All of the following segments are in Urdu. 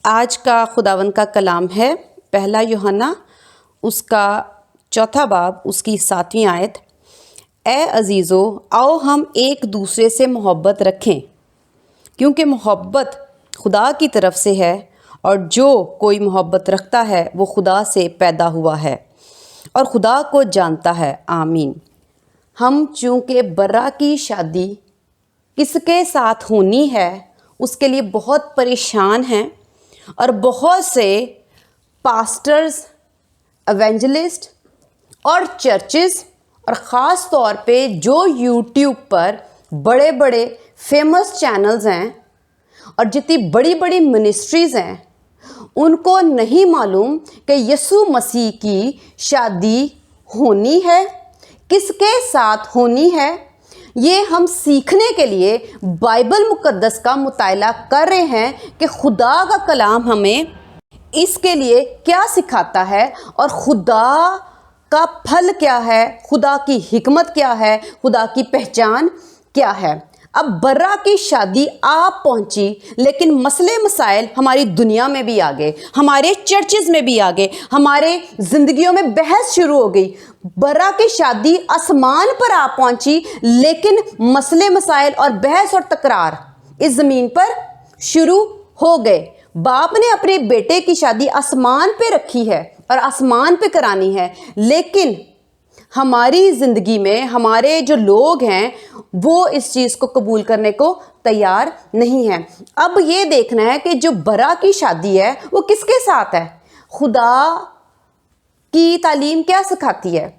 آج کا خداوند کا کلام ہے پہلا یوحنا اس کا چوتھا باب اس کی 7ویں آیت۔ اے عزیزو، آؤ ہم ایک دوسرے سے محبت رکھیں، کیونکہ محبت خدا کی طرف سے ہے، اور جو کوئی محبت رکھتا ہے وہ خدا سے پیدا ہوا ہے اور خدا کو جانتا ہے۔ آمین۔ ہم چونکہ برا کی شادی کس کے ساتھ ہونی ہے اس کے لیے بہت پریشان ہیں، اور بہت سے پاسٹرز، ایونجلسٹ اور چرچز، اور خاص طور پہ جو یوٹیوب پر بڑے بڑے فیمس چینلز ہیں اور جتنی بڑی بڑی منسٹریز ہیں، ان کو نہیں معلوم کہ یسوع مسیح کی شادی ہونی ہے، کس کے ساتھ ہونی ہے۔ یہ ہم سیکھنے کے لیے بائبل مقدس کا مطالعہ کر رہے ہیں کہ خدا کا کلام ہمیں اس کے لیے کیا سکھاتا ہے، اور خدا کا پھل کیا ہے، خدا کی حکمت کیا ہے، خدا کی پہچان کیا ہے۔ اب برا کی شادی آپ پہنچی، لیکن مسئلے مسائل ہماری دنیا میں بھی آگے، ہمارے چرچز میں بھی آگے، ہمارے زندگیوں میں بحث شروع ہو گئی۔ برا کی شادی آسمان پر آپ پہنچی، لیکن مسئلے مسائل اور بحث اور تکرار اس زمین پر شروع ہو گئے۔ باپ نے اپنے بیٹے کی شادی آسمان پہ رکھی ہے اور آسمان پہ کرانی ہے، لیکن ہماری زندگی میں ہمارے جو لوگ ہیں وہ اس چیز کو قبول کرنے کو تیار نہیں ہیں۔ اب یہ دیکھنا ہے کہ جو برا کی شادی ہے وہ کس کے ساتھ ہے، خدا کی تعلیم کیا سکھاتی ہے،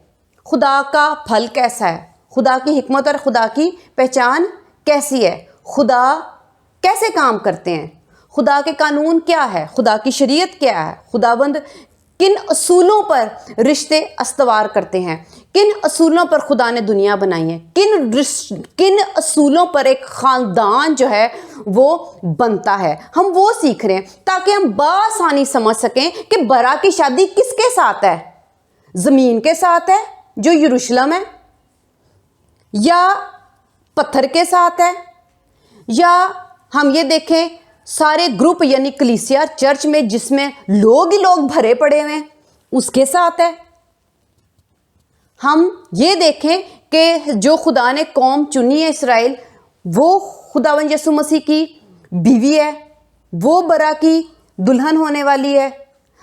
خدا کا پھل کیسا ہے، خدا کی حکمت اور خدا کی پہچان کیسی ہے، خدا کیسے کام کرتے ہیں، خدا کے قانون کیا ہے، خدا کی شریعت کیا ہے، خداوند کن اصولوں پر رشتے استوار کرتے ہیں، کن اصولوں پر خدا نے دنیا بنائی ہے، کن اصولوں پر ایک خاندان جو ہے وہ بنتا ہے۔ ہم وہ سیکھ رہے ہیں تاکہ ہم بآسانی سمجھ سکیں کہ برا کی شادی کس کے ساتھ ہے، زمین کے ساتھ ہے جو یروشلم ہے، یا پتھر کے ساتھ ہے، یا ہم یہ دیکھیں سارے گروپ یعنی کلیسیا چرچ میں جس میں لوگ ہی لوگ بھرے پڑے ہوئے ہیں اس کے ساتھ ہے۔ ہم یہ دیکھیں کہ جو خدا نے قوم چنی ہے اسرائیل، وہ خداوند یسوع مسیح کی بیوی ہے، وہ برا کی دلہن ہونے والی ہے۔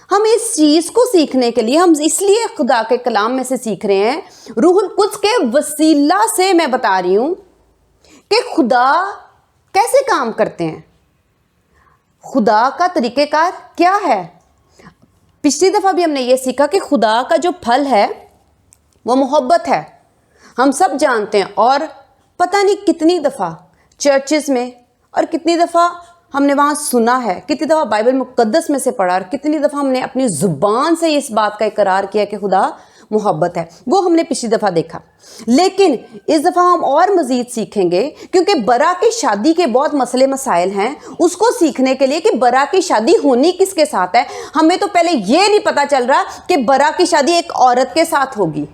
ہم اس چیز کو سیکھنے کے لیے، ہم اس لیے خدا کے کلام میں سے سیکھ رہے ہیں، روح القدس کے وسیلہ سے میں بتا رہی ہوں کہ خدا کیسے کام کرتے ہیں، خدا کا طریقہ کار کیا ہے۔ پچھلی دفعہ بھی ہم نے یہ سیکھا کہ خدا کا جو پھل ہے وہ محبت ہے، ہم سب جانتے ہیں، اور پتہ نہیں کتنی دفعہ چرچز میں اور کتنی دفعہ ہم نے وہاں سنا ہے، کتنی دفعہ بائبل مقدس میں سے پڑھا، اور کتنی دفعہ ہم نے اپنی زبان سے اس بات کا اقرار کیا کہ خدا محبت ہے۔ وہ ہم نے پچھلی دفعہ دیکھا، لیکن اس دفعہ ہم اور مزید سیکھیں گے، کیونکہ برا کی شادی کے بہت مسئلے مسائل ہیں۔ اس کو سیکھنے کے لیے کہ برا کی شادی ہونی کس کے ساتھ ہے، ہمیں تو پہلے یہ نہیں پتا چل رہا کہ برا کی شادی ایک عورت کے ساتھ ہوگی۔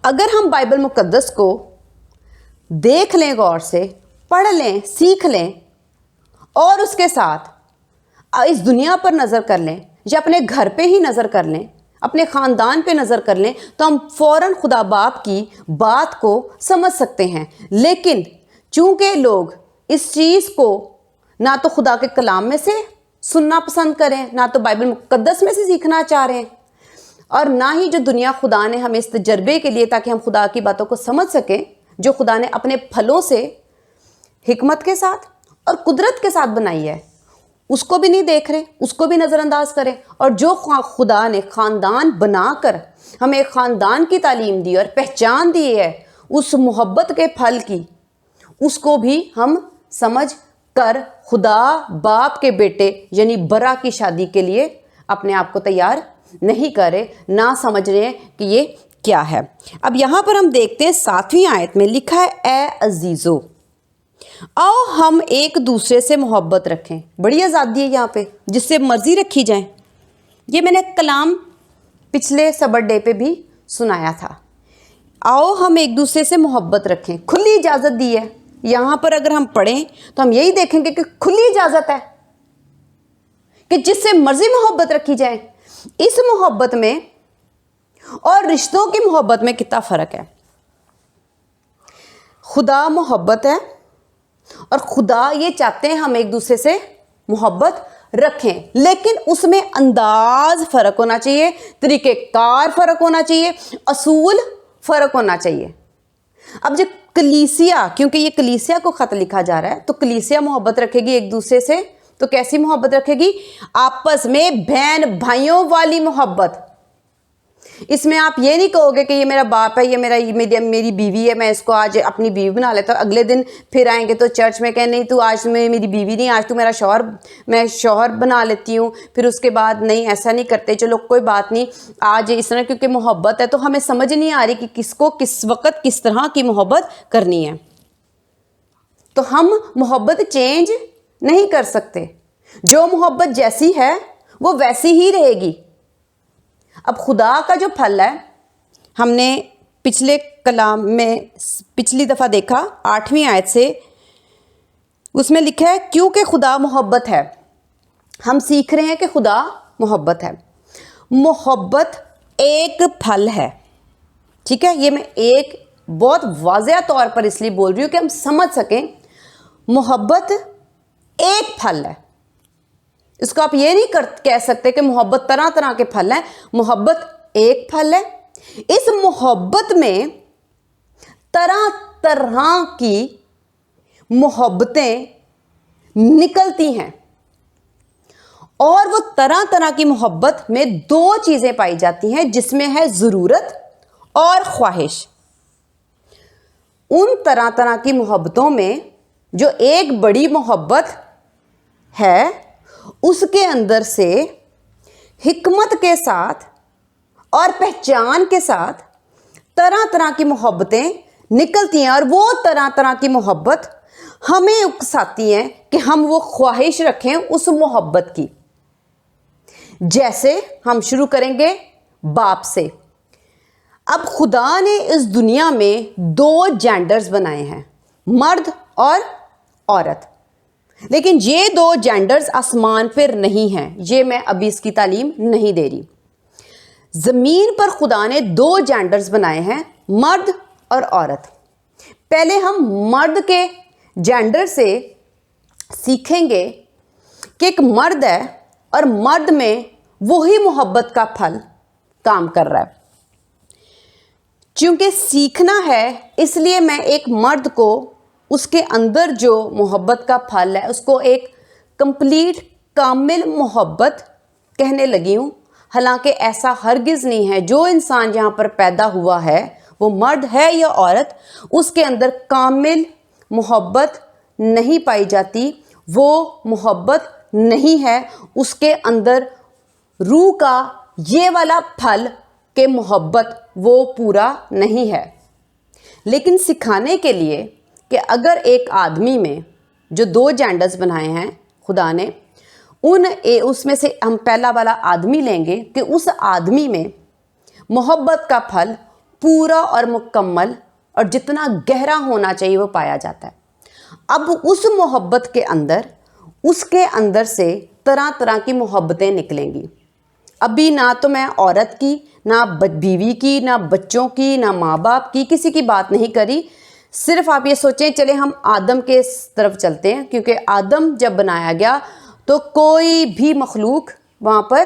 اگر ہم بائبل مقدس کو دیکھ لیں، غور سے پڑھ لیں، سیکھ لیں، اور اس کے ساتھ اس دنیا پر نظر کر لیں، یا اپنے گھر پہ ہی نظر کر لیں، اپنے خاندان پہ نظر کر لیں، تو ہم فوراً خدا باپ کی بات کو سمجھ سکتے ہیں۔ لیکن چونکہ لوگ اس چیز کو نہ تو خدا کے کلام میں سے سننا پسند کریں، نہ تو بائبل مقدس میں سے سیکھنا چاہ رہے ہیں، اور نہ ہی جو دنیا خدا نے ہمیں اس تجربے کے لیے تاکہ ہم خدا کی باتوں کو سمجھ سکیں، جو خدا نے اپنے پھلوں سے حکمت کے ساتھ اور قدرت کے ساتھ بنائی ہے، اس کو بھی نہیں دیکھ رہے، اس کو بھی نظر انداز کریں۔ اور جو خدا نے خاندان بنا کر ہمیں ایک خاندان کی تعلیم دی اور پہچان دی ہے اس محبت کے پھل کی، اس کو بھی ہم سمجھ کر خدا باپ کے بیٹے یعنی برا کی شادی کے لیے اپنے آپ کو تیار نہیں کر رہے، نہ سمجھ رہے ہیں کہ یہ کیا ہے۔ اب یہاں پر ہم دیکھتے ہیں 7ویں آیت میں لکھا ہے، اے عزیزو، آؤ ہم ایک دوسرے سے محبت رکھیں۔ بڑی آزادی ہے یہاں پہ، جس سے مرضی رکھی جائیں۔ یہ میں نے کلام پچھلے سبر ڈے پہ بھی سنایا تھا۔ آؤ ہم ایک دوسرے سے محبت رکھیں، کھلی اجازت دی ہے۔ یہاں پر اگر ہم پڑھیں تو ہم یہی دیکھیں گے کہ کھلی اجازت ہے، کہ جس سے مرضی محبت رکھی جائے. اس محبت میں اور رشتوں کی محبت میں کتنا فرق ہے. خدا محبت ہے اور خدا یہ چاہتے ہیں ہم ایک دوسرے سے محبت رکھیں, لیکن اس میں انداز فرق ہونا چاہیے, طریقہ کار فرق ہونا چاہیے, اصول فرق ہونا چاہیے. اب جو کلیسیا, کیونکہ یہ کلیسیا کو خط لکھا جا رہا ہے, تو کلیسیا محبت رکھے گی ایک دوسرے سے, تو کیسی محبت رکھے گی؟ آپس میں بہن بھائیوں والی محبت. اس میں آپ یہ نہیں کہو گے کہ یہ میرا باپ ہے, یہ میری بیوی ہے, میں اس کو آج اپنی بیوی بنا لیتا ہوں, اگلے دن پھر آئیں گے تو چرچ میں کہیں نہیں تو آج میری بیوی نہیں, آج تو میرا شوہر, میں شوہر بنا لیتی ہوں. پھر اس کے بعد نہیں, ایسا نہیں کرتے, چلو کوئی بات نہیں, آج اس طرح کیونکہ محبت ہے تو ہمیں سمجھ نہیں آ رہی کہ کس کو کس وقت کس طرح کی محبت کرنی ہے. تو ہم محبت چینج نہیں کر سکتے, جو محبت جیسی ہے وہ ویسی ہی رہے گی. اب خدا کا جو پھل ہے, ہم نے پچھلے کلام میں پچھلی دفعہ دیکھا 8ویں آیت سے, اس میں لکھا ہے کیونکہ خدا محبت ہے. ہم سیکھ رہے ہیں کہ خدا محبت ہے. محبت ایک پھل ہے, ٹھیک ہے, یہ میں ایک بہت واضح طور پر اس لیے بول رہی ہوں کہ ہم سمجھ سکیں. محبت ایک پھل ہے. اس کو آپ یہ نہیں کہہ سکتے کہ محبت طرح طرح کے پھل ہیں. محبت ایک پھل ہے. اس محبت میں طرح طرح کی محبتیں نکلتی ہیں, اور وہ طرح طرح کی محبت میں 2 چیزیں پائی جاتی ہیں, جس میں ہے ضرورت اور خواہش. ان طرح طرح کی محبتوں میں جو ایک بڑی محبت ہے, اس کے اندر سے حکمت کے ساتھ اور پہچان کے ساتھ طرح طرح کی محبتیں نکلتی ہیں, اور وہ طرح طرح کی محبت ہمیں اکساتی ہیں کہ ہم وہ خواہش رکھیں اس محبت کی. جیسے ہم شروع کریں گے باپ سے. اب خدا نے اس دنیا میں 2 جینڈرز بنائے ہیں, مرد اور عورت, لیکن یہ 2 جینڈرز آسمان پر نہیں ہیں. یہ میں ابھی اس کی تعلیم نہیں دے رہی. زمین پر خدا نے 2 جینڈرز بنائے ہیں, مرد اور عورت. پہلے ہم مرد کے جینڈر سے سیکھیں گے کہ ایک مرد ہے اور مرد میں وہی محبت کا پھل کام کر رہا ہے. چونکہ سیکھنا ہے, اس لیے میں ایک مرد کو اس کے اندر جو محبت کا پھل ہے اس کو ایک کمپلیٹ کامل محبت کہنے لگی ہوں. حالانکہ ایسا ہرگز نہیں ہے. جو انسان یہاں پر پیدا ہوا ہے, وہ مرد ہے یا عورت, اس کے اندر کامل محبت نہیں پائی جاتی. وہ محبت نہیں ہے اس کے اندر. روح کا یہ والا پھل کہ محبت وہ پورا نہیں ہے. لیکن سکھانے کے لیے کہ اگر ایک آدمی میں جو 2 جینڈرز بنائے ہیں خدا نے, اس میں سے ہم پہلا والا آدمی لیں گے کہ اس آدمی میں محبت کا پھل پورا اور مکمل اور جتنا گہرا ہونا چاہیے وہ پایا جاتا ہے. اب اس محبت کے اندر, اس کے اندر سے طرح طرح کی محبتیں نکلیں گی. ابھی نہ تو میں عورت کی, نہ بیوی کی, نہ بچوں کی, نہ ماں باپ کی, کسی کی بات نہیں کری. صرف آپ یہ سوچیں, چلے ہم آدم کے طرف چلتے ہیں, کیونکہ آدم جب بنایا گیا تو کوئی بھی مخلوق وہاں پر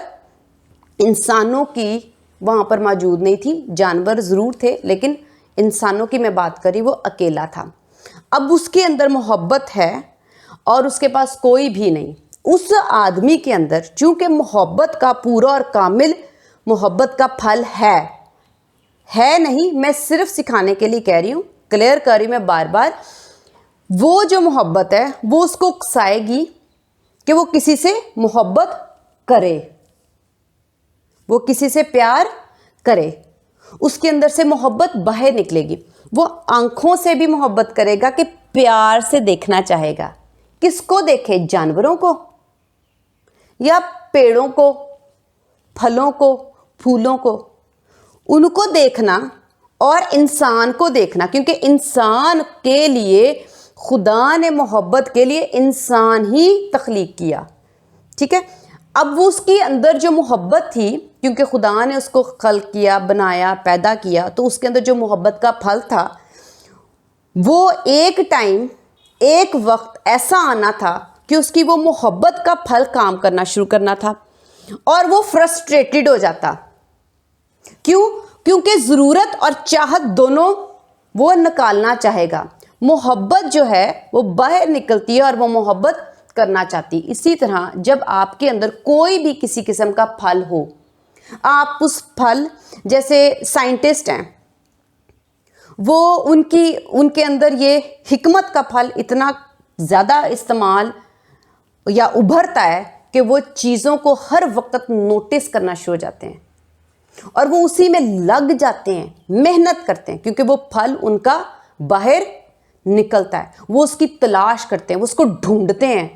انسانوں کی وہاں پر موجود نہیں تھی. جانور ضرور تھے, لیکن انسانوں کی میں بات کری, وہ اکیلا تھا. اب اس کے اندر محبت ہے اور اس کے پاس کوئی بھی نہیں. اس آدمی کے اندر چونکہ محبت کا پورا اور کامل محبت کا پھل ہے نہیں, میں صرف سکھانے کے لیے کہہ رہی ہوں, کلیئر کر رہی ہوں میں بار بار. وہ جو محبت ہے وہ اس کو اکسائے گی کہ وہ کسی سے محبت کرے, وہ کسی سے پیار کرے. اس کے اندر سے محبت باہر نکلے گی. وہ آنکھوں سے بھی محبت کرے گا کہ پیار سے دیکھنا چاہے گا. کس کو دیکھے؟ جانوروں کو یا پیڑوں کو, پھلوں کو, پھولوں کو, ان کو دیکھنا اور انسان کو دیکھنا. کیونکہ انسان کے لیے خدا نے محبت کے لیے انسان ہی تخلیق کیا. ٹھیک ہے. اب وہ اس کے اندر جو محبت تھی، کیونکہ خدا نے اس کو خلق کیا، بنایا، پیدا کیا، تو اس کے اندر جو محبت کا پھل تھا، وہ ایک ٹائم، ایک وقت ایسا آنا تھا کہ اس کی وہ محبت کا پھل کام کرنا شروع کرنا تھا، اور وہ فرسٹریٹڈ ہو جاتا. کیوں؟ کیونکہ ضرورت اور چاہت دونوں وہ نکالنا چاہے گا. محبت جو ہے وہ باہر نکلتی ہے اور وہ محبت کرنا چاہتی. اسی طرح جب آپ کے اندر کوئی بھی کسی قسم کا پھل ہو، آپ اس پھل، جیسے سائنٹسٹ ہیں، وہ ان کے اندر یہ حکمت کا پھل اتنا زیادہ استعمال یا ابھرتا ہے کہ وہ چیزوں کو ہر وقت نوٹس کرنا شروع ہو جاتے ہیں اور وہ اسی میں لگ جاتے ہیں، محنت کرتے ہیں، کیونکہ وہ پھل ان کا باہر نکلتا ہے. وہ اس کی تلاش کرتے ہیں، وہ اس کو ڈھونڈتے ہیں،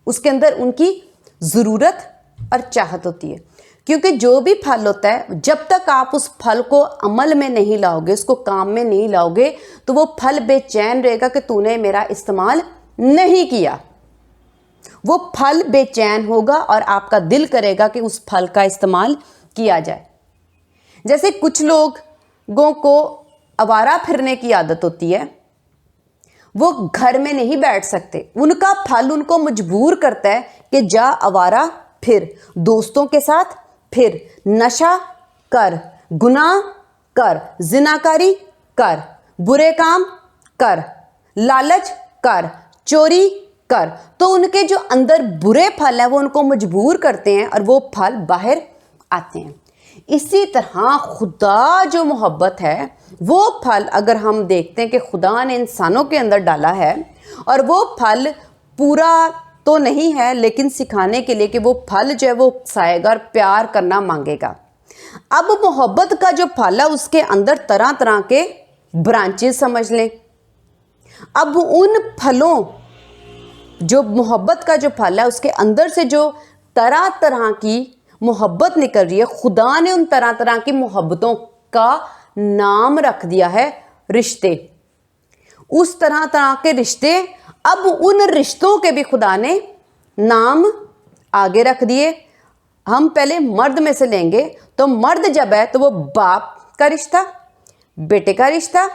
اس کے اندر ان کی ضرورت اور چاہت ہوتی ہے. کیونکہ جو بھی پھل ہوتا ہے، جب تک آپ اس پھل کو عمل میں نہیں لاؤ گے، اس کو کام میں نہیں لاؤ گے، تو وہ پھل بے چین رہے گا کہ تو نے میرا استعمال نہیں کیا. وہ پھل بے چین ہوگا اور آپ کا دل کرے گا کہ اس پھل کا استعمال کیا جائے. جیسے کچھ لوگوں کو آوارہ پھرنے کی عادت ہوتی ہے، وہ گھر میں نہیں بیٹھ سکتے، ان کا پھل ان کو مجبور کرتا ہے کہ جا آوارہ پھر، دوستوں کے ساتھ پھر، نشہ کر، گناہ کر، زناکاری کر، برے کام کر، لالچ کر، چوری کر. تو ان کے جو اندر برے پھل ہیں وہ ان کو مجبور کرتے ہیں اور وہ پھل باہر آتے ہیں. اسی طرح خدا جو محبت ہے، وہ پھل اگر ہم دیکھتے ہیں کہ خدا نے انسانوں کے اندر ڈالا ہے، اور وہ پھل پورا تو نہیں ہے لیکن سکھانے کے لیے کہ وہ پھل جو ہے وہ اکسائے گا اور پیار کرنا مانگے گا. اب محبت کا جو پھل ہے اس کے اندر طرح طرح کے برانچز سمجھ لیں. اب ان پھلوں، جو محبت کا جو پھل ہے اس کے اندر سے جو طرح طرح کی محبت نکل رہی ہے، خدا نے ان طرح طرح کی محبتوں کا نام رکھ دیا ہے رشتے. اس طرح طرح کے رشتے، اب ان رشتوں کے بھی خدا نے نام آگے رکھ دیے. ہم پہلے مرد میں سے لیں گے تو مرد جب ہے تو وہ باپ کا رشتہ، بیٹے کا رشتہ،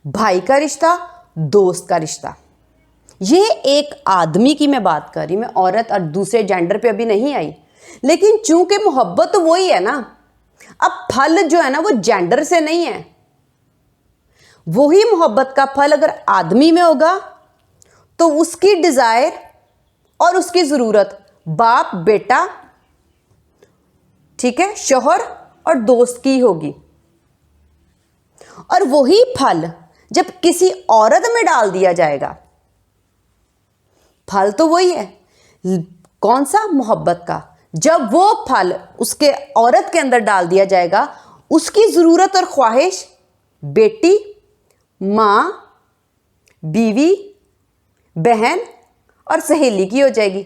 بھائی کا رشتہ، دوست کا رشتہ. یہ ایک آدمی کی میں بات کر رہی، میں عورت اور دوسرے جینڈر پہ ابھی نہیں آئی. لیکن چونکہ محبت تو وہی ہے نا، اب پھل جو ہے نا وہ جینڈر سے نہیں ہے. وہی محبت کا پھل اگر آدمی میں ہوگا تو اس کی ڈیزائر اور اس کی ضرورت باپ، بیٹا، ٹھیک ہے، شوہر اور دوست کی ہوگی. اور وہی پھل جب کسی عورت میں ڈال دیا جائے گا، پھل تو وہی ہے. کون سا؟ محبت کا. جب وہ پھل اس کے عورت کے اندر ڈال دیا جائے گا، اس کی ضرورت اور خواہش بیٹی، ماں، بیوی، بہن اور سہیلی کی ہو جائے گی.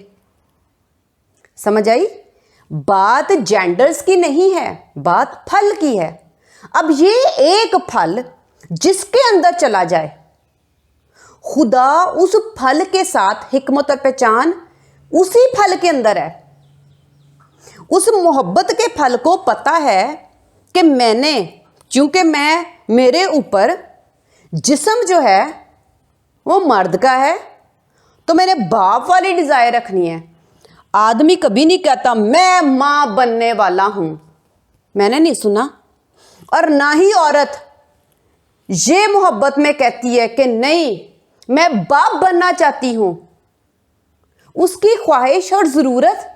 سمجھ آئی؟ بات جینڈرز کی نہیں ہے، بات پھل کی ہے. اب یہ ایک پھل جس کے اندر چلا جائے، خدا اس پھل کے ساتھ حکمت اور پہچان اسی پھل کے اندر ہے. اس محبت کے پھل کو پتا ہے کہ میں نے، چونکہ میرے اوپر جسم جو ہے وہ مرد کا ہے، تو میں نے باپ والی ڈیزائر رکھنی ہے. آدمی کبھی نہیں کہتا میں ماں بننے والا ہوں، میں نے نہیں سنا. اور نہ ہی عورت یہ محبت میں کہتی ہے کہ نہیں میں باپ بننا چاہتی ہوں. اس کی خواہش اور ضرورت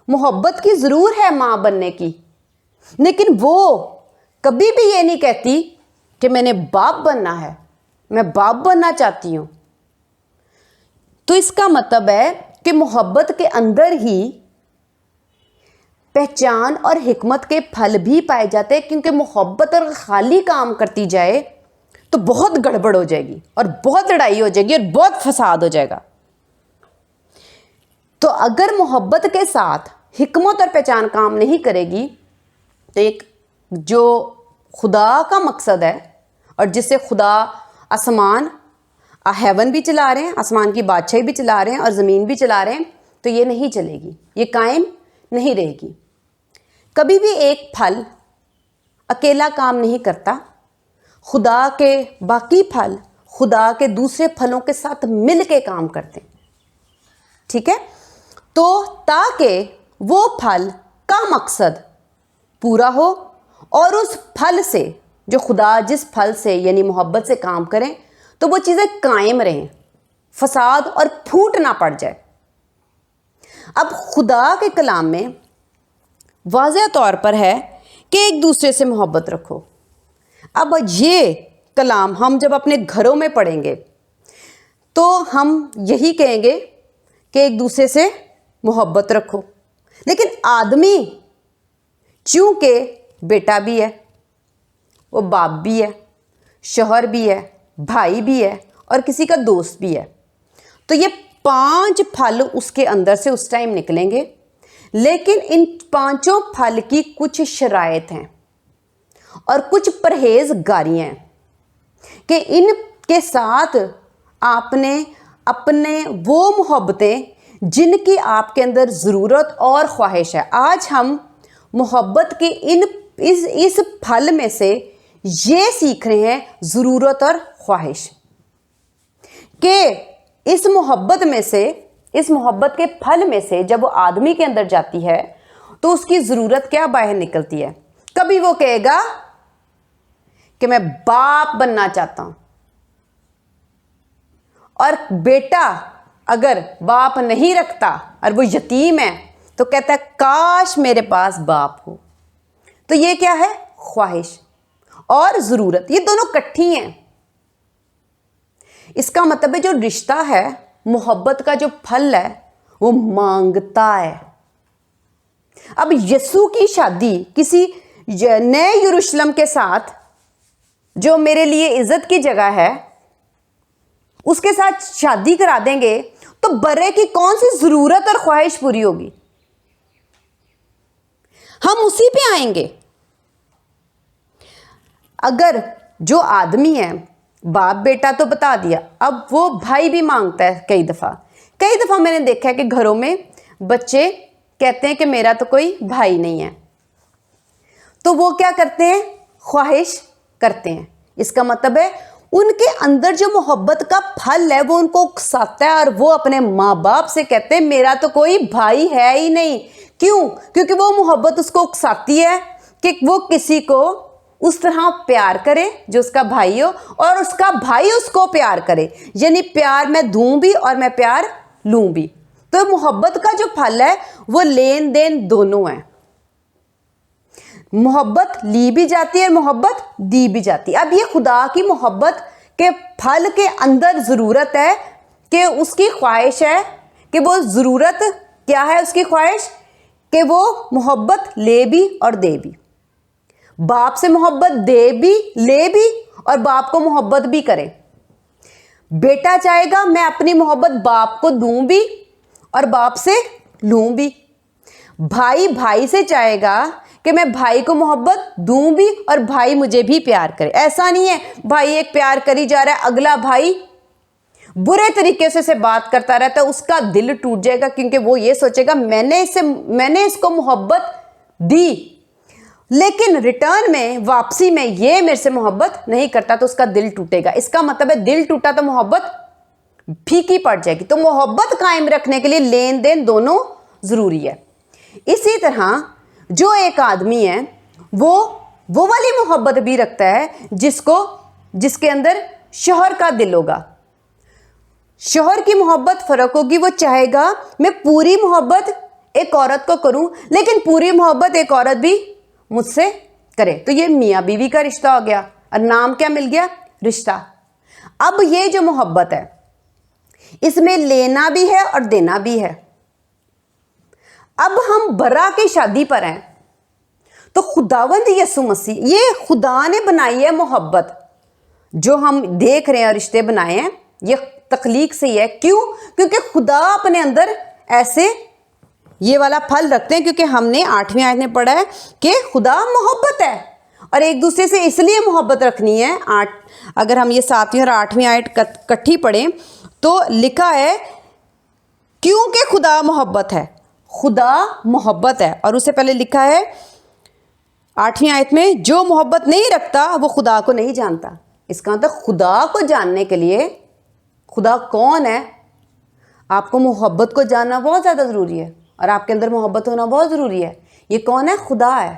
محبت کی ضرور ہے ماں بننے کی، لیکن وہ کبھی بھی یہ نہیں کہتی کہ میں نے باپ بننا ہے، میں باپ بننا چاہتی ہوں. تو اس کا مطلب ہے کہ محبت کے اندر ہی پہچان اور حکمت کے پھل بھی پائے جاتے ہیں. کیونکہ محبت اور خالی کام کرتی جائے تو بہت گڑبڑ ہو جائے گی اور بہت لڑائی ہو جائے گی اور بہت فساد ہو جائے گا. تو اگر محبت کے ساتھ حکمت اور پہچان کام نہیں کرے گی تو ایک جو خدا کا مقصد ہے اور جس سے خدا آسمان، ہیون بھی چلا رہے ہیں، آسمان کی بادشاہی بھی چلا رہے ہیں اور زمین بھی چلا رہے ہیں، تو یہ نہیں چلے گی, یہ قائم نہیں رہے گی. کبھی بھی ایک پھل اکیلا کام نہیں کرتا, خدا کے باقی پھل خدا کے دوسرے پھلوں کے ساتھ مل کے کام کرتے ہیں. ٹھیک ہے, تو تاکہ وہ پھل کا مقصد پورا ہو اور اس پھل سے جو خدا جس پھل سے یعنی محبت سے کام کریں تو وہ چیزیں قائم رہیں, فساد اور پھوٹ نہ پڑ جائے. اب خدا کے کلام میں واضح طور پر ہے کہ ایک دوسرے سے محبت رکھو. اب یہ کلام ہم جب اپنے گھروں میں پڑھیں گے تو ہم یہی کہیں گے کہ ایک دوسرے سے محبت رکھو. لیکن آدمی چونکہ بیٹا بھی ہے, وہ باپ بھی ہے, شوہر بھی ہے, بھائی بھی ہے اور کسی کا دوست بھی ہے, تو یہ 5 پھل اس کے اندر سے اس ٹائم نکلیں گے. لیکن ان 5 پھل کی کچھ شرائط ہیں اور کچھ پرہیزگاریاں ہیں کہ ان کے ساتھ آپ نے اپنے وہ محبتیں جن کی آپ کے اندر ضرورت اور خواہش ہے. آج ہم محبت کے اس پھل میں سے یہ سیکھ رہے ہیں, ضرورت اور خواہش, کہ اس محبت میں سے, اس محبت کے پھل میں سے جب وہ آدمی کے اندر جاتی ہے تو اس کی ضرورت کیا باہر نکلتی ہے. کبھی وہ کہے گا کہ میں باپ بننا چاہتا ہوں, اور بیٹا اگر باپ نہیں رکھتا اور وہ یتیم ہے تو کہتا ہے کاش میرے پاس باپ ہو. تو یہ کیا ہے؟ خواہش اور ضرورت, یہ دونوں کٹھی ہیں. اس کا مطلب ہے جو رشتہ ہے, محبت کا جو پھل ہے وہ مانگتا ہے. اب یسوع کی شادی کسی نئے یروشلم کے ساتھ جو میرے لیے عزت کی جگہ ہے اس کے ساتھ شادی کرا دیں گے تو برے کی کون سی ضرورت اور خواہش پوری ہوگی؟ ہم اسی پہ آئیں گے. اگر جو آدمی ہے, باپ بیٹا تو بتا دیا, اب وہ بھائی بھی مانگتا ہے. کئی دفعہ میں نے دیکھا ہے کہ گھروں میں بچے کہتے ہیں کہ میرا تو کوئی بھائی نہیں ہے, تو وہ کیا کرتے ہیں؟ خواہش کرتے ہیں. اس کا مطلب ہے ان کے اندر جو محبت کا پھل ہے وہ ان کو اکساتا ہے, اور وہ اپنے ماں باپ سے کہتے ہیں میرا تو کوئی بھائی ہے ہی نہیں. کیوں؟ کیونکہ وہ محبت اس کو اکساتی ہے کہ وہ کسی کو اس طرح پیار کرے جو اس کا بھائی ہو, اور اس کا بھائی اس کو پیار کرے, یعنی پیار میں دوں بھی اور میں پیار لوں بھی. تو محبت کا جو پھل ہے وہ لین دین دونوں ہیں, محبت لی بھی جاتی ہے اور محبت دی بھی جاتی ہے. اب یہ خدا کی محبت کے پھل کے اندر ضرورت ہے کہ اس کی خواہش ہے کہ وہ ضرورت کیا ہے, اس کی خواہش کہ وہ محبت لے بھی اور دے بھی, باپ سے محبت دے بھی لے بھی اور باپ کو محبت بھی کرے. بیٹا چاہے گا میں اپنی محبت باپ کو دوں بھی اور باپ سے لوں بھی. بھائی بھائی سے چاہے گا کہ میں بھائی کو محبت دوں بھی اور بھائی مجھے بھی پیار کرے. ایسا نہیں ہے بھائی ایک پیار کری جا رہا ہے, اگلا بھائی برے طریقے سے بات کرتا رہتا ہے, اس کا دل ٹوٹ جائے گا کیونکہ وہ یہ سوچے گا میں نے اس کو محبت دی لیکن ریٹرن میں واپسی میں یہ میرے سے محبت نہیں کرتا, تو اس کا دل ٹوٹے گا. اس کا مطلب ہے دل ٹوٹا تو محبت پھیکی پڑ جائے گی. تو محبت قائم رکھنے کے لیے لین دین دونوں ضروری ہے. اسی طرح جو ایک آدمی ہے وہ والی محبت بھی رکھتا ہے جس کے اندر شوہر کا دل ہوگا. شوہر کی محبت فرق ہوگی, وہ چاہے گا میں پوری محبت ایک عورت کو کروں لیکن پوری محبت ایک عورت بھی مجھ سے کرے. تو یہ میاں بیوی کا رشتہ ہو گیا, اور نام کیا مل گیا؟ رشتہ. اب یہ جو محبت ہے اس میں لینا بھی ہے اور دینا بھی ہے. اب ہم برا کی شادی پر ہیں تو خداوند یسوع مسیح, یہ خدا نے بنائی ہے محبت جو ہم دیکھ رہے ہیں, رشتے بنائے ہیں, یہ تخلیق سے ہی ہے. کیوں؟ کیونکہ خدا اپنے اندر ایسے یہ والا پھل رکھتے ہیں, کیونکہ ہم نے 8ویں آیت میں پڑھا ہے کہ خدا محبت ہے اور ایک دوسرے سے اس لیے محبت رکھنی ہے. اگر ہم یہ 7ویں اور 8ویں آیت کٹھی پڑھیں تو لکھا ہے کیونکہ خدا محبت ہے. خدا محبت ہے. اور اس سے پہلے لکھا ہے 8ویں آیت میں, جو محبت نہیں رکھتا وہ خدا کو نہیں جانتا. اس کا مطلب خدا کو جاننے کے لیے, خدا کون ہے, آپ کو محبت کو جاننا بہت زیادہ ضروری ہے, اور آپ کے اندر محبت ہونا بہت ضروری ہے. یہ کون ہے؟ خدا ہے.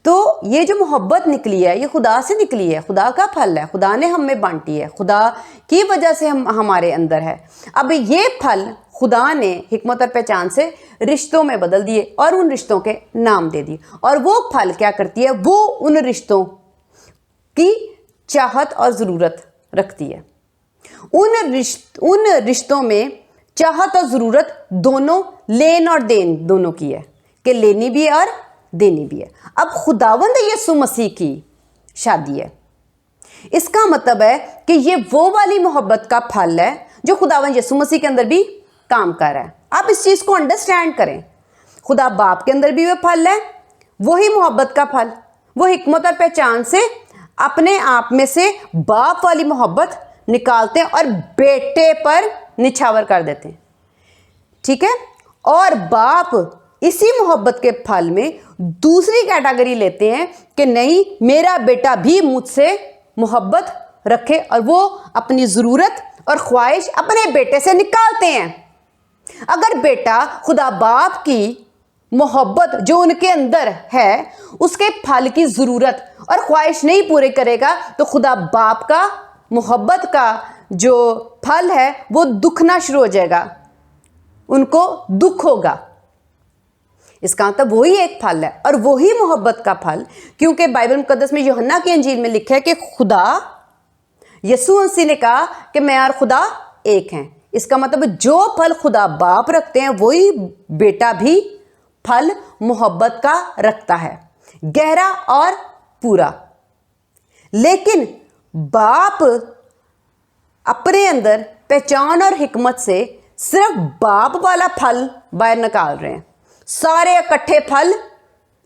تو یہ جو محبت نکلی ہے یہ خدا سے نکلی ہے, خدا کا پھل ہے, خدا نے ہم میں بانٹی ہے, خدا کی وجہ سے ہمارے اندر ہے. اب یہ پھل خدا نے حکمت اور پہچان سے رشتوں میں بدل دیے اور ان رشتوں کے نام دے دیے. اور وہ پھل کیا کرتی ہے؟ وہ ان رشتوں کی چاہت اور ضرورت رکھتی ہے. ان رشتوں میں چاہت اور ضرورت دونوں, لین اور دین دونوں کی ہے, کہ لینی بھی ہے اور دینی بھی ہے. اب خداوند یسوع مسیح کی شادی ہے. اس کا مطلب ہے کہ یہ وہ والی محبت کا پھل ہے جو خداوند یسوع مسیح کے اندر بھی کام کر رہا ہے. آپ اس چیز کو انڈرسٹینڈ کریں. خدا باپ کے اندر بھی وہ پھل ہے, وہی محبت کا پھل. وہ حکمت اور پہچان سے اپنے آپ میں سے باپ والی محبت نکالتے ہیں اور بیٹے پر نچھاور کر دیتے ہیں. ٹھیک ہے. اور باپ اسی محبت کے پھل میں دوسری کیٹیگری لیتے ہیں کہ نہیں, میرا بیٹا بھی مجھ سے محبت رکھے, اور وہ اپنی ضرورت اور خواہش اپنے بیٹے سے نکالتے ہیں. اگر بیٹا خدا باپ کی محبت جو ان کے اندر ہے اس کے پھل کی ضرورت اور خواہش نہیں پورے کرے گا تو خدا باپ کا محبت کا جو پھل ہے وہ دکھنا شروع ہو جائے گا, ان کو دکھ ہوگا. اس کا مطلب وہی ایک پھل ہے اور وہی محبت کا پھل, کیونکہ بائبل مقدس میں یوحنا کی انجیل میں لکھا ہے کہ خدا یسوع مسیح نے کہا کہ میں اور خدا ایک ہیں. اس کا مطلب جو پھل خدا باپ رکھتے ہیں وہی بیٹا بھی پھل محبت کا رکھتا ہے, گہرا اور پورا. لیکن باپ اپنے اندر پہچان اور حکمت سے صرف باپ والا پھل باہر نکال رہے ہیں, سارے اکٹھے پھل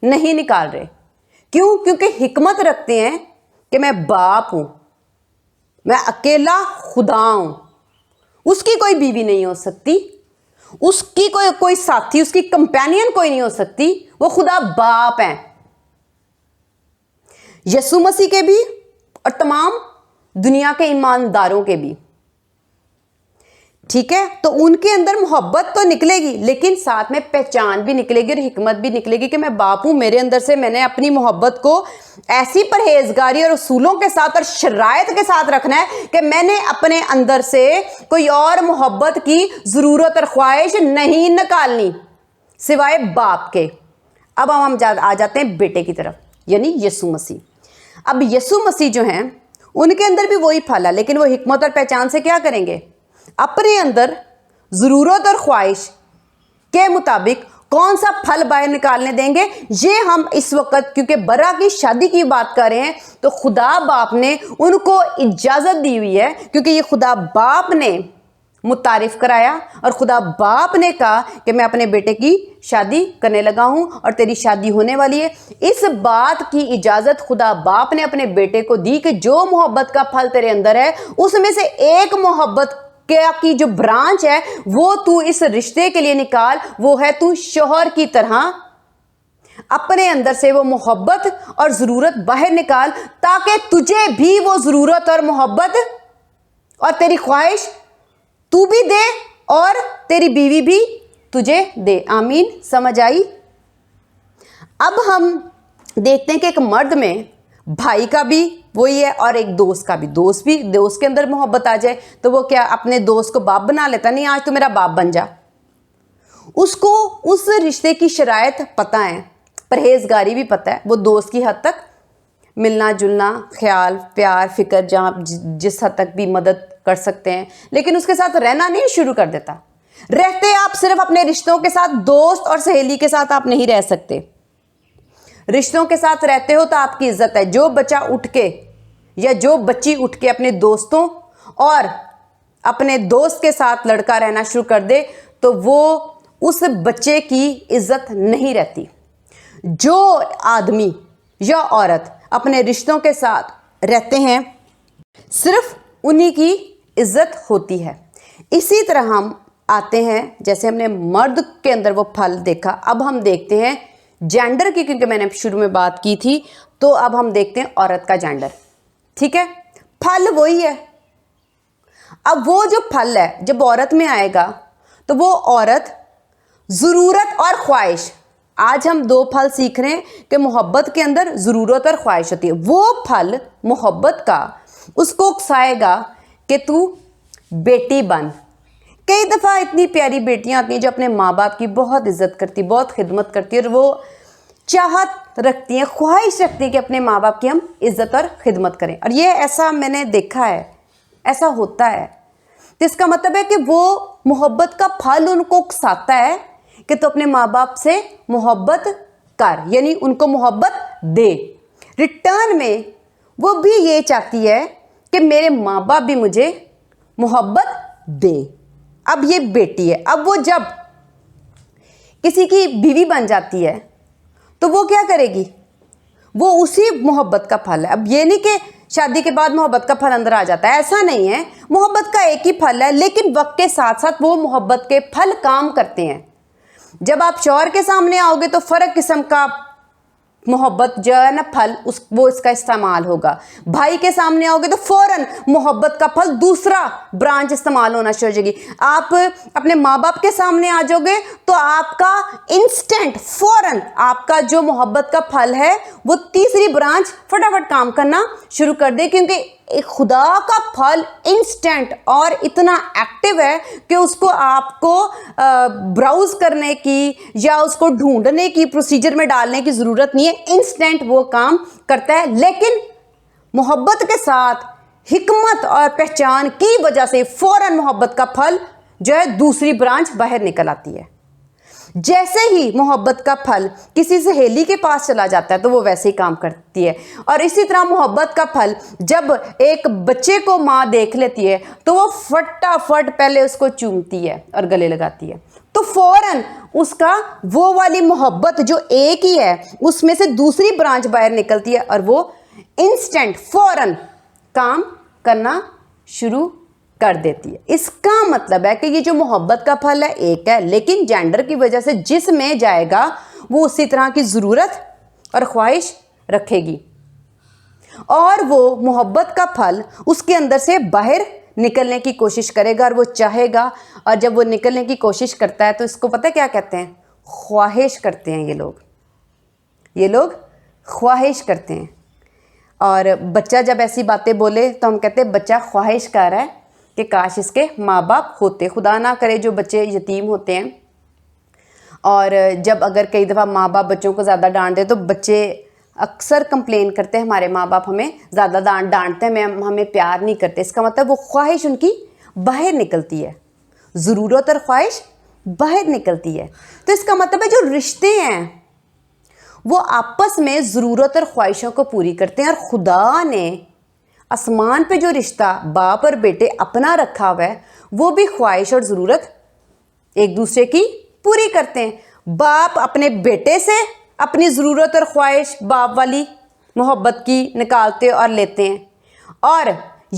نہیں نکال رہے. کیوں؟ کیونکہ حکمت رکھتے ہیں کہ میں باپ ہوں, میں اکیلا خدا ہوں, اس کی کوئی بیوی نہیں ہو سکتی, اس کی کوئی ساتھی, اس کی کمپینین کوئی نہیں ہو سکتی, وہ خدا باپ ہیں. یسوع مسیح کے بھی اور تمام دنیا کے ایمانداروں کے بھی. ٹھیک ہے. تو ان کے اندر محبت تو نکلے گی لیکن ساتھ میں پہچان بھی نکلے گی اور حکمت بھی نکلے گی کہ میں باپ ہوں, میرے اندر سے میں نے اپنی محبت کو ایسی پرہیزگاری اور اصولوں کے ساتھ اور شرائط کے ساتھ رکھنا ہے کہ میں نے اپنے اندر سے کوئی اور محبت کی ضرورت اور خواہش نہیں نکالنی سوائے باپ کے. اب ہم آ جاتے ہیں بیٹے کی طرف, یعنی یسوع مسیح. اب یسوع مسیح جو ہیں ان کے اندر بھی وہی پھل ہے, لیکن وہ حکمت اور پہچان سے کیا کریں گے؟ اپنے اندر ضرورت اور خواہش کے مطابق کون سا پھل باہر نکالنے دیں گے. یہ ہم اس وقت کیونکہ برا کی شادی کی بات کر رہے ہیں تو خدا باپ نے ان کو اجازت دی ہوئی ہے, کیونکہ یہ خدا باپ نے متعارف کرایا اور خدا باپ نے کہا کہ میں اپنے بیٹے کی شادی کرنے لگا ہوں اور تیری شادی ہونے والی ہے. اس بات کی اجازت خدا باپ نے اپنے بیٹے کو دی کہ جو محبت کا پھل تیرے اندر ہے اس میں سے ایک محبت کی جو برانچ ہے وہ تو اس رشتے کے لیے نکال, وہ ہے تو شوہر کی طرح اپنے اندر سے وہ محبت اور ضرورت باہر نکال تاکہ تجھے بھی وہ ضرورت اور محبت اور تیری خواہش تو بھی دے اور تیری بیوی بھی تجھے دے. آمین. سمجھ آئی؟ اب ہم دیکھتے ہیں کہ ایک مرد میں بھائی کا بھی وہی ہے اور ایک دوست کا بھی. دوست کے اندر محبت آ جائے تو وہ کیا اپنے دوست کو باپ بنا لیتا؟ نہیں, آج تو میرا باپ بن جا. اس کو اس رشتے کی شرائط پتہ ہے, پرہیزگاری بھی پتہ ہے, وہ دوست کی حد تک ملنا جلنا, خیال پیار فکر جہاں جس حد تک بھی مدد کر سکتے ہیں, لیکن اس کے ساتھ رہنا نہیں شروع کر دیتا. رہتے آپ صرف اپنے رشتوں کے ساتھ, دوست اور سہیلی کے ساتھ آپ نہیں رہ سکتے. رشتوں کے ساتھ رہتے ہو تو آپ کی عزت ہے. جو بچہ اٹھ کے یا جو بچی اٹھ کے اپنے دوستوں اور اپنے دوست کے ساتھ لڑکا رہنا شروع کر دے تو وہ اس بچے کی عزت نہیں رہتی. جو آدمی یا عورت اپنے رشتوں کے ساتھ رہتے ہیں صرف انہی کی عزت ہوتی ہے. اسی طرح ہم آتے ہیں، جیسے ہم نے مرد کے اندر وہ پھل دیکھا، اب ہم دیکھتے ہیں جینڈر کی، کیونکہ میں نے شروع میں بات کی تھی، تو اب ہم دیکھتے ہیں عورت کا جینڈر. ٹھیک ہے، پھل وہی ہے. اب وہ جو پھل ہے جب عورت میں آئے گا تو وہ عورت ضرورت اور خواہش، آج ہم 2 پھل سیکھ رہے ہیں کہ محبت کے اندر ضرورت اور خواہش ہوتی ہے. وہ پھل محبت کا اس کو اکسائے گا کہ تو بیٹی بن. کئی دفعہ اتنی پیاری بیٹیاں آتی ہیں جو اپنے ماں باپ کی بہت عزت کرتی، بہت خدمت کرتی ہے، اور وہ چاہت رکھتی ہیں، خواہش رکھتی ہیں کہ اپنے ماں باپ کی ہم عزت اور خدمت کریں. اور یہ ایسا میں نے دیکھا ہے، ایسا ہوتا ہے. تو اس کا مطلب ہے کہ وہ محبت کا پھل ان کو اکساتا ہے کہ تو اپنے ماں باپ سے محبت کر، یعنی ان کو محبت دے. ریٹرن میں وہ بھی یہ چاہتی ہے کہ میرے ماں باپ بھی مجھے محبت دے. اب یہ بیٹی ہے، اب وہ جب کسی کی بیوی بن جاتی ہے تو وہ کیا کرے گی؟ وہ اسی محبت کا پھل ہے. اب یہ نہیں کہ شادی کے بعد محبت کا پھل اندر آ جاتا ہے، ایسا نہیں ہے. محبت کا ایک ہی پھل ہے، لیکن وقت کے ساتھ ساتھ وہ محبت کے پھل کام کرتے ہیں. جب آپ شوہر کے سامنے آؤ گے تو فرق قسم کا محبت جو ہے نا پھل وہ اس کا استعمال ہوگا. بھائی کے سامنے آؤ گے تو فوراً محبت کا پھل دوسرا برانچ استعمال ہونا شروع ہو جائے گی. آپ اپنے ماں باپ کے سامنے آ جاؤ گے تو آپ کا انسٹنٹ فوراً آپ کا جو محبت کا پھل ہے وہ تیسری برانچ فٹافٹ کام کرنا شروع کر دے, کیونکہ خدا کا پھل انسٹنٹ اور اتنا ایکٹیو ہے کہ اس کو آپ کو براؤز کرنے کی یا اس کو ڈھونڈنے کی پروسیجر میں ڈالنے کی ضرورت نہیں ہے, انسٹنٹ وہ کام کرتا ہے. لیکن محبت کے ساتھ حکمت اور پہچان کی وجہ سے فوراً محبت کا پھل جو ہے دوسری برانچ باہر نکل آتی ہے. جیسے ہی محبت کا پھل کسی سہیلی کے پاس چلا جاتا ہے تو وہ ویسے ہی کام کرتی ہے. اور اسی طرح محبت کا پھل جب ایک بچے کو ماں دیکھ لیتی ہے تو وہ فٹافٹ پہلے اس کو چومتی ہے اور گلے لگاتی ہے, تو فوراً اس کا وہ والی محبت جو ایک ہی ہے اس میں سے دوسری برانچ باہر نکلتی ہے اور وہ انسٹنٹ فوراً کام کرنا شروع کر دیتی ہے. اس کا مطلب ہے کہ یہ جو محبت کا پھل ہے ایک ہے, لیکن جینڈر کی وجہ سے جس میں جائے گا وہ اسی طرح کی ضرورت اور خواہش رکھے گی, اور وہ محبت کا پھل اس کے اندر سے باہر نکلنے کی کوشش کرے گا اور وہ چاہے گا. اور جب وہ نکلنے کی کوشش کرتا ہے تو اس کو پتہ کیا کہتے ہیں؟ خواہش کرتے ہیں. یہ لوگ خواہش کرتے ہیں. اور بچہ جب ایسی باتیں بولے تو ہم کہتے ہیں بچہ خواہش کر رہا ہے کہ کاش اس کے ماں باپ ہوتے. خدا نہ کرے جو بچے یتیم ہوتے ہیں, اور جب اگر کئی دفعہ ماں باپ بچوں کو زیادہ ڈانٹ دے تو بچے اکثر کمپلین کرتے ہیں ہمارے ماں باپ ہمیں زیادہ ڈانٹتے ہیں, ہمیں پیار نہیں کرتے. اس کا مطلب وہ خواہش ان کی باہر نکلتی ہے, ضرورت اور خواہش باہر نکلتی ہے. تو اس کا مطلب ہے جو رشتے ہیں وہ آپس میں ضرورت اور خواہشوں کو پوری کرتے ہیں, اور خدا نے آسمان پہ جو رشتہ باپ اور بیٹے اپنا رکھا ہوا ہے وہ بھی خواہش اور ضرورت ایک دوسرے کی پوری کرتے ہیں. باپ اپنے بیٹے سے اپنی ضرورت اور خواہش باپ والی محبت کی نکالتے اور لیتے ہیں, اور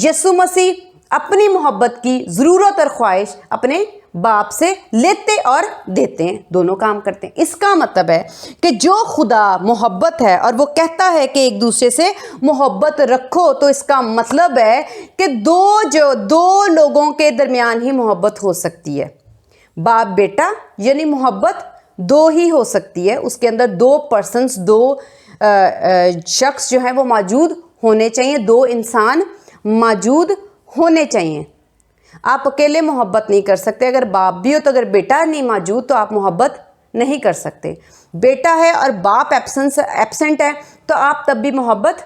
یسوع مسیح اپنی محبت کی ضرورت اور خواہش اپنے باپ سے لیتے اور دیتے ہیں, دونوں کام کرتے ہیں. اس کا مطلب ہے کہ جو خدا محبت ہے اور وہ کہتا ہے کہ ایک دوسرے سے محبت رکھو, تو اس کا مطلب ہے کہ دو لوگوں کے درمیان ہی محبت ہو سکتی ہے. باپ بیٹا یعنی محبت دو ہی ہو سکتی ہے, اس کے اندر دو پرسنز, دو شخص جو ہیں وہ موجود ہونے چاہیے, دو انسان موجود ہونے چاہیے. آپ اکیلے محبت نہیں کر سکتے. اگر باپ بھی ہو تو اگر بیٹا نہیں موجود تو آپ محبت نہیں کر سکتے. بیٹا ہے اور باپ ایبسنٹ ہے تو آپ تب بھی محبت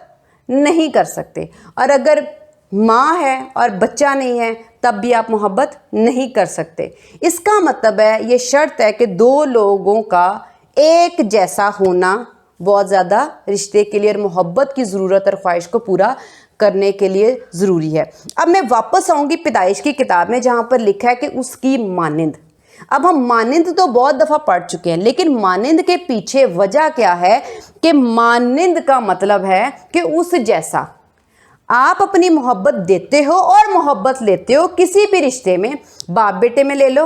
نہیں کر سکتے. اور اگر ماں ہے اور بچہ نہیں ہے تب بھی آپ محبت نہیں کر سکتے. اس کا مطلب ہے یہ شرط ہے کہ دو لوگوں کا ایک جیسا ہونا بہت زیادہ رشتے کے لیے اور محبت کی ضرورت اور خواہش کو پورا کرنے کے لیے ضروری ہے. اب میں واپس آؤں گی پیدائش کی کتاب میں جہاں پر لکھا ہے کہ اس کی مانند. اب ہم مانند تو بہت دفعہ پڑھ چکے ہیں, لیکن مانند کے پیچھے وجہ کیا ہے کہ مانند کا مطلب ہے کہ اس جیسا. آپ اپنی محبت دیتے ہو اور محبت لیتے ہو کسی بھی رشتے میں, باپ بیٹے میں لے لو,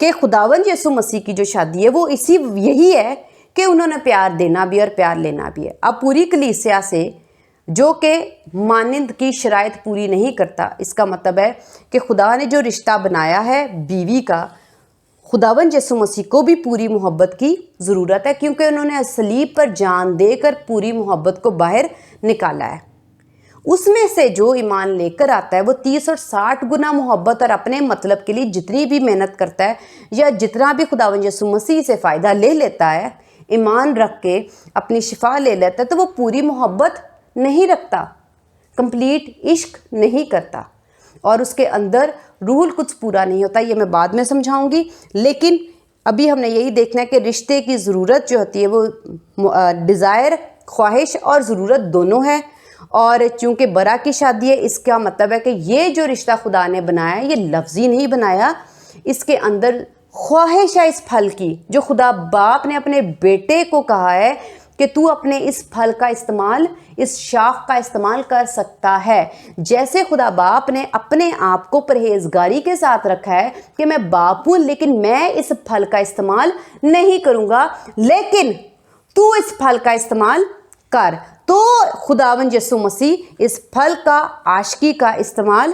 کہ خداوند یسوع مسیح کی جو شادی ہے وہ یہی ہے کہ انہوں نے پیار دینا بھی اور پیار لینا بھی ہے۔ اب پوری کلیسیا سے جو کہ مانند کی شرائط پوری نہیں کرتا، اس کا مطلب ہے کہ خدا نے جو رشتہ بنایا ہے بیوی کا، خداوند یسوع مسیح کو بھی پوری محبت کی ضرورت ہے، کیونکہ انہوں نے صلیب پر جان دے کر پوری محبت کو باہر نکالا ہے۔ اس میں سے جو ایمان لے کر آتا ہے وہ 30 اور 60 گنا محبت اور اپنے مطلب کے لیے جتنی بھی محنت کرتا ہے یا جتنا بھی خداوند یسوع مسیح سے فائدہ لے لیتا ہے، ایمان رکھ کے اپنی شفا لے لیتا ہے، تو وہ پوری محبت نہیں رکھتا، کمپلیٹ عشق نہیں کرتا، اور اس کے اندر روح القدس پورا نہیں ہوتا۔ یہ میں بعد میں سمجھاؤں گی، لیکن ابھی ہم نے یہی دیکھنا ہے کہ رشتے کی ضرورت جو ہوتی ہے وہ ڈیزائر، خواہش اور ضرورت دونوں ہے، اور چونکہ برا کی شادی ہے، اس کا مطلب ہے کہ یہ جو رشتہ خدا نے بنایا ہے یہ لفظی نہیں بنایا، اس کے اندر خواہش ہے اس پھل کی، جو خدا باپ نے اپنے بیٹے کو کہا ہے کہ تو اپنے اس پھل کا استعمال، اس شاخ کا استعمال کر سکتا ہے۔ جیسے خدا باپ نے اپنے آپ کو پرہیزگاری کے ساتھ رکھا ہے کہ میں باپ ہوں لیکن میں اس پھل کا استعمال نہیں کروں گا، لیکن تو اس پھل کا استعمال کر، تو خداوند یسوع مسیح اس پھل کا، عاشقی کا استعمال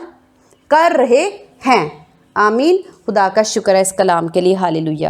کر رہے ہیں۔ آمین۔ خدا کا شکر ہے اس کلام کے لیے۔ ہاللیلویہ۔